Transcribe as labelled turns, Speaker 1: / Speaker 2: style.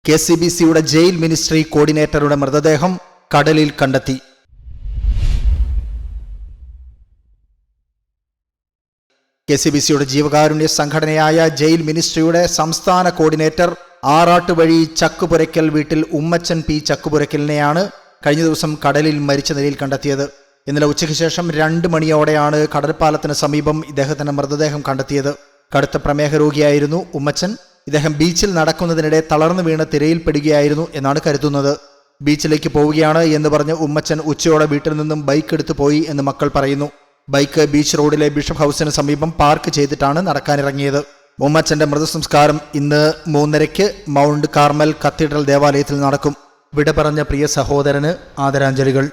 Speaker 1: KCBCയുടെ jail ministry കോർഡിനേറ്ററുടെ മൃതദേഹം കടലിൽ കണ്ടെത്തി. KCBCയുടെ ജീവകാരുണ്യ സംഘടനയായ ജയിൽ മിനിസ്ട്രിയുടെ സംസ്ഥാന കോർഡിനേറ്റർ ആറാട്ടുവഴി ചക്കുപുരയ്ക്കൽ വീട്ടിൽ ഉമ്മച്ചൻ പി ചക്കുപുരയ്ക്കലിനെയാണ് കഴിഞ്ഞ ദിവസം കടലിൽ മരിച്ച നിലയിൽ കണ്ടെത്തിയത്. ഇന്നലെ ഉച്ചയ്ക്ക് ശേഷം 2 മണിയോടെയാണ് കടൽപ്പാലത്തിന് സമീപം ഇദ്ദേഹത്തിന്റെ മൃതദേഹം കണ്ടെത്തിയത്. കടുത്ത പ്രമേഹ രോഗിയായിരുന്നു ഉമ്മച്ചൻ. ഇദ്ദേഹം ബീച്ചിൽ നടക്കുന്നതിനിടെ തളർന്നു വീണ് തിരയിൽപ്പെടുകയായിരുന്നു എന്നാണ് കരുതുന്നത്. ബീച്ചിലേക്ക് പോവുകയാണ് എന്ന് പറഞ്ഞ് ഉമ്മച്ചൻ ഉച്ചയോടെ വീട്ടിൽ നിന്നും ബൈക്ക് എടുത്തു പോയി എന്ന് മക്കൾ പറയുന്നു. ബൈക്ക് ബീച്ച് റോഡിലെ ബിഷപ്പ് ഹൗസിന് സമീപം പാർക്ക് ചെയ്തിട്ടാണ് നടക്കാനിറങ്ങിയത്. ഉമ്മച്ചന്റെ മൃതസംസ്കാരം ഇന്ന് 3:30 മൗണ്ട് കാർമൽ കത്തീഡ്രൽ ദേവാലയത്തിൽ നടക്കും. വിട പറഞ്ഞ പ്രിയ സഹോദരന് ആദരാഞ്ജലികൾ.